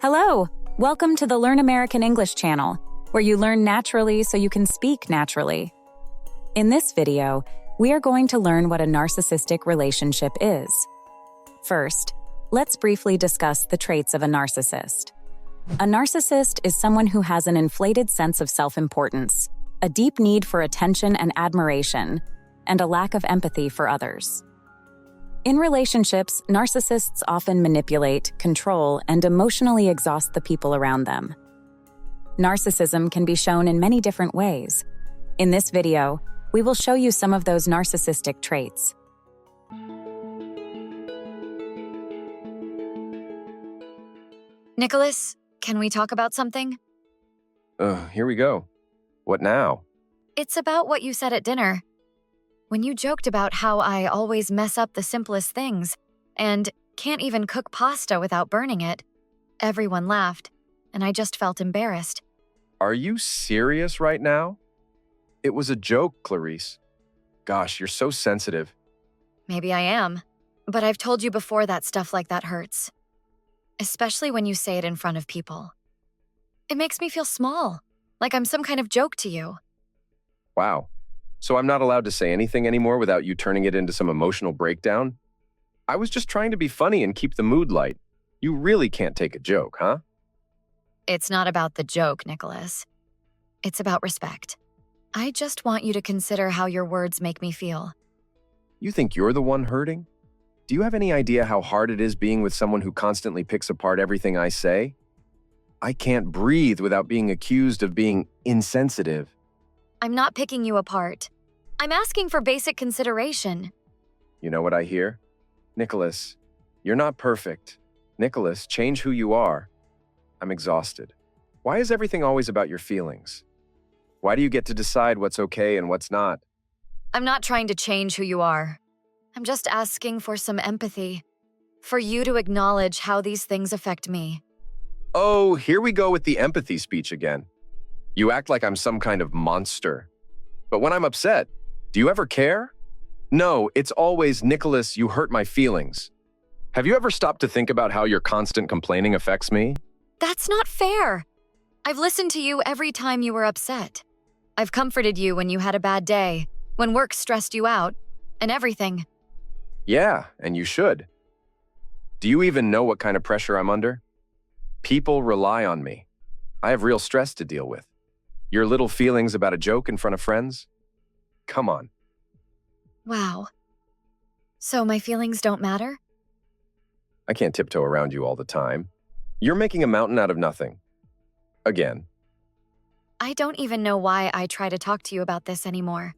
Hello! Welcome to the Learn American English channel, where you learn naturally so you can speak naturally. In this video, we are going to learn what a narcissistic relationship is. First, let's briefly discuss the traits of a narcissist. A narcissist is someone who has an inflated sense of self-importance, a deep need for attention and admiration, and a lack of empathy for others. In relationships, narcissists often manipulate, control, and emotionally exhaust the people around them. Narcissism can be shown in many different ways. In this video, we will show you some of those narcissistic traits. Nicholas, can we talk about something? Here we go. What now? It's about what you said at dinner. When you joked about how I always mess up the simplest things and can't even cook pasta without burning it, everyone laughed, and I just felt embarrassed. Are you serious right now? It was a joke, Clarice. Gosh, you're so sensitive. Maybe I am, but I've told you before that stuff like that hurts. Especially when you say it in front of people. It makes me feel small, like I'm some kind of joke to you. Wow. So I'm not allowed to say anything anymore without you turning it into some emotional breakdown? I was just trying to be funny and keep the mood light. You really can't take a joke, huh? It's not about the joke, Nicholas. It's about respect. I just want you to consider how your words make me feel. You think you're the one hurting? Do you have any idea how hard it is being with someone who constantly picks apart everything I say? I can't breathe without being accused of being insensitive. I'm not picking you apart. I'm asking for basic consideration. You know what I hear? Nicholas, you're not perfect. Nicholas, change who you are. I'm exhausted. Why is everything always about your feelings? Why do you get to decide what's okay and what's not? I'm not trying to change who you are. I'm just asking for some empathy. For you to acknowledge how these things affect me. Oh, here we go with the empathy speech again. You act like I'm some kind of monster. But when I'm upset, do you ever care? No, it's always, Nicholas, you hurt my feelings. Have you ever stopped to think about how your constant complaining affects me? That's not fair. I've listened to you every time you were upset. I've comforted you when you had a bad day, when work stressed you out, and everything. Yeah, and you should. Do you even know what kind of pressure I'm under? People rely on me. I have real stress to deal with. Your little feelings about a joke in front of friends? Come on. Wow. So my feelings don't matter? I can't tiptoe around you all the time. You're making a mountain out of nothing. Again. I don't even know why I try to talk to you about this anymore.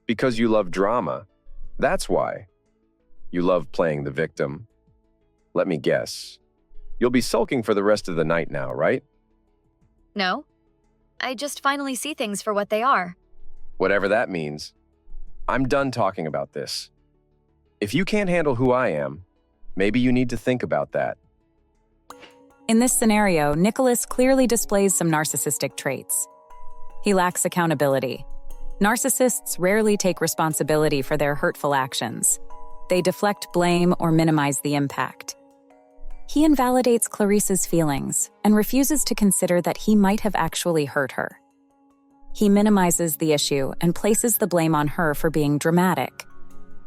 Because you love drama. That's why. You love playing the victim. Let me guess. You'll be sulking for the rest of the night now, right? No. I just finally see things for what they are. Whatever that means. I'm done talking about this. If you can't handle who I am, maybe you need to think about that. In this scenario, Nicholas clearly displays some narcissistic traits. He lacks accountability. Narcissists rarely take responsibility for their hurtful actions. They deflect blame or minimize the impact. He invalidates Clarice's feelings and refuses to consider that he might have actually hurt her. He minimizes the issue and places the blame on her for being dramatic.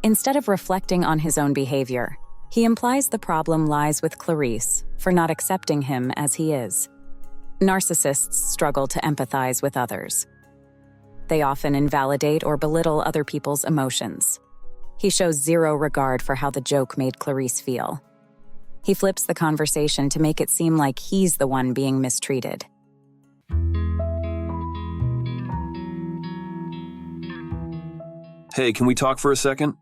Instead of reflecting on his own behavior, he implies the problem lies with Clarice for not accepting him as he is. Narcissists struggle to empathize with others. They often invalidate or belittle other people's emotions. He shows zero regard for how the joke made Clarice feel. He flips the conversation to make it seem like he's the one being mistreated. Hey, can we talk for a second?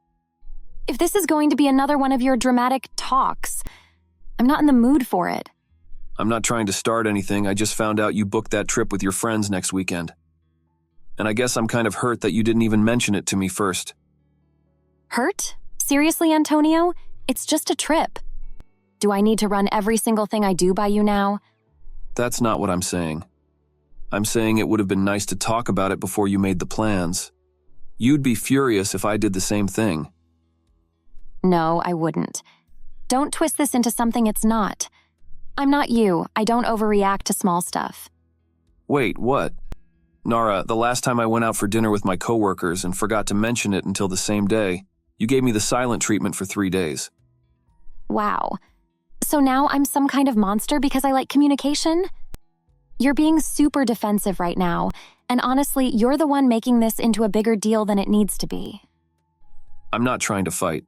If this is going to be another one of your dramatic talks, I'm not in the mood for it. I'm not trying to start anything. I just found out you booked that trip with your friends next weekend. And I guess I'm kind of hurt that you didn't even mention it to me first. Hurt? Seriously, Antonio? It's just a trip. Do I need to run every single thing I do by you now? That's not what I'm saying. I'm saying it would have been nice to talk about it before you made the plans. You'd be furious if I did the same thing. No, I wouldn't. Don't twist this into something it's not. I'm not you. I don't overreact to small stuff. Wait, what? Nara, the last time I went out for dinner with my coworkers and forgot to mention it until the same day, you gave me the silent treatment for 3 days. Wow. So now I'm some kind of monster because I like communication? You're being super defensive right now, and honestly, you're the one making this into a bigger deal than it needs to be. I'm not trying to fight.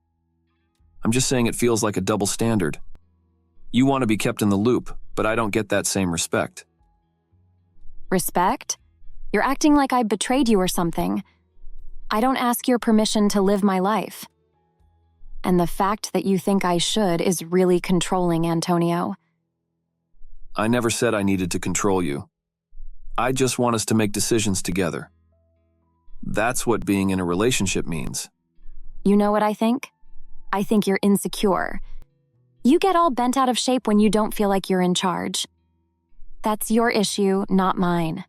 I'm just saying it feels like a double standard. You want to be kept in the loop, but I don't get that same respect. Respect? You're acting like I betrayed you or something. I don't ask your permission to live my life. And the fact that you think I should is really controlling, Antonio. I never said I needed to control you. I just want us to make decisions together. That's what being in a relationship means. You know what I think? I think you're insecure. You get all bent out of shape when you don't feel like you're in charge. That's your issue, not mine.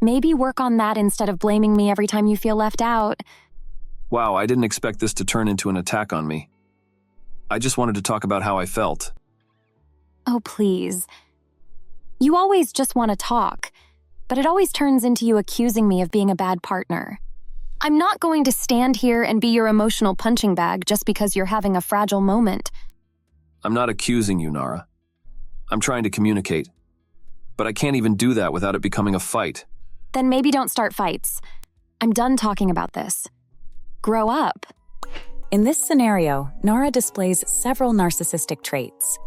Maybe work on that instead of blaming me every time you feel left out. Wow, I didn't expect this to turn into an attack on me. I just wanted to talk about how I felt. Oh, please. You always just want to talk, but it always turns into you accusing me of being a bad partner. I'm not going to stand here and be your emotional punching bag just because you're having a fragile moment. I'm not accusing you, Nara. I'm trying to communicate. But I can't even do that without it becoming a fight. Then maybe don't start fights. I'm done talking about this. Grow up. In this scenario, Nara displays several narcissistic traits.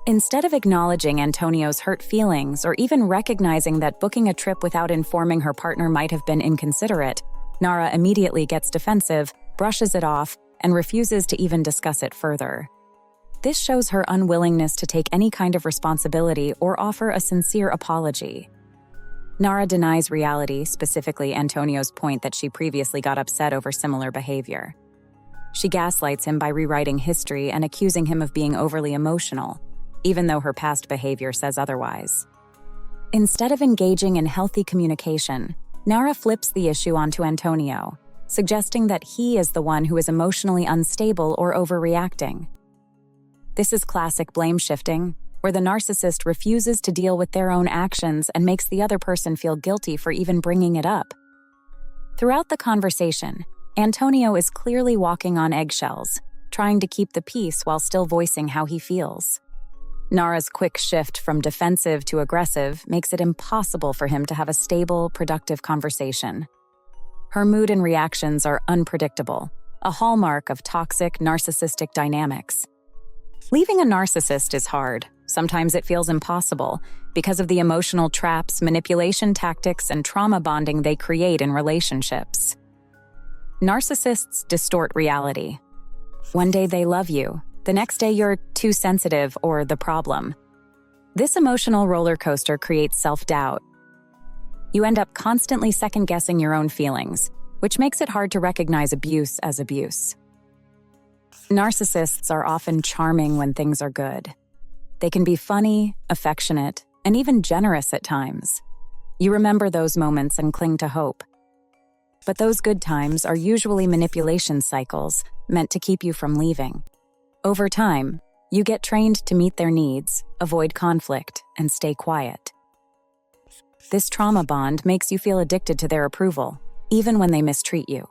Instead of acknowledging Antonio's hurt feelings or even recognizing that booking a trip without informing her partner might have been inconsiderate, Nara immediately gets defensive, brushes it off, and refuses to even discuss it further. This shows her unwillingness to take any kind of responsibility or offer a sincere apology. Nara denies reality, specifically Antonio's point that she previously got upset over similar behavior. She gaslights him by rewriting history and accusing him of being overly emotional, even though her past behavior says otherwise. Instead of engaging in healthy communication, Nara flips the issue onto Antonio, suggesting that he is the one who is emotionally unstable or overreacting. This is classic blame shifting, where the narcissist refuses to deal with their own actions and makes the other person feel guilty for even bringing it up. Throughout the conversation, Antonio is clearly walking on eggshells, trying to keep the peace while still voicing how he feels. Nara's quick shift from defensive to aggressive makes it impossible for him to have a stable, productive conversation. Her mood and reactions are unpredictable, a hallmark of toxic, narcissistic dynamics. Leaving a narcissist is hard. Sometimes it feels impossible because of the emotional traps, manipulation tactics, and trauma bonding they create in relationships. Narcissists distort reality. One day they love you, the next day you're too sensitive or the problem. This emotional roller coaster creates self-doubt. You end up constantly second-guessing your own feelings, which makes it hard to recognize abuse as abuse. Narcissists are often charming when things are good. They can be funny, affectionate, and even generous at times. You remember those moments and cling to hope. But those good times are usually manipulation cycles meant to keep you from leaving. Over time, you get trained to meet their needs, avoid conflict, and stay quiet. This trauma bond makes you feel addicted to their approval, even when they mistreat you.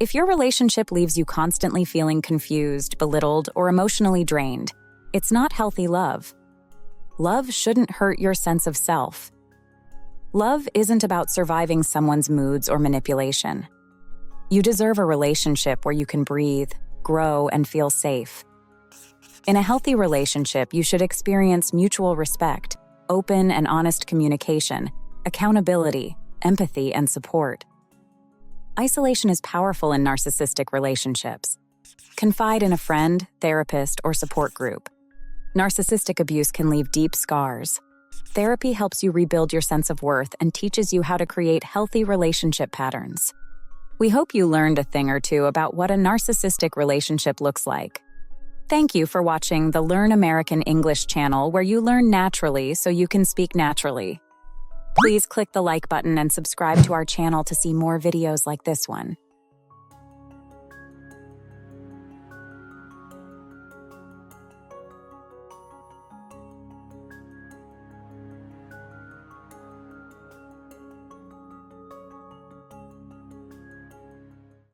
If your relationship leaves you constantly feeling confused, belittled, or emotionally drained, it's not healthy love. Love shouldn't hurt your sense of self. Love isn't about surviving someone's moods or manipulation. You deserve a relationship where you can breathe, grow, and feel safe. In a healthy relationship, you should experience mutual respect, open and honest communication, accountability, empathy, and support. Isolation is powerful in narcissistic relationships. Confide in a friend, therapist, or support group. Narcissistic abuse can leave deep scars. Therapy helps you rebuild your sense of worth and teaches you how to create healthy relationship patterns. We hope you learned a thing or two about what a narcissistic relationship looks like. Thank you for watching the Learn American English channel, where you learn naturally so you can speak naturally. Please click the like button and subscribe to our channel to see more videos like this one.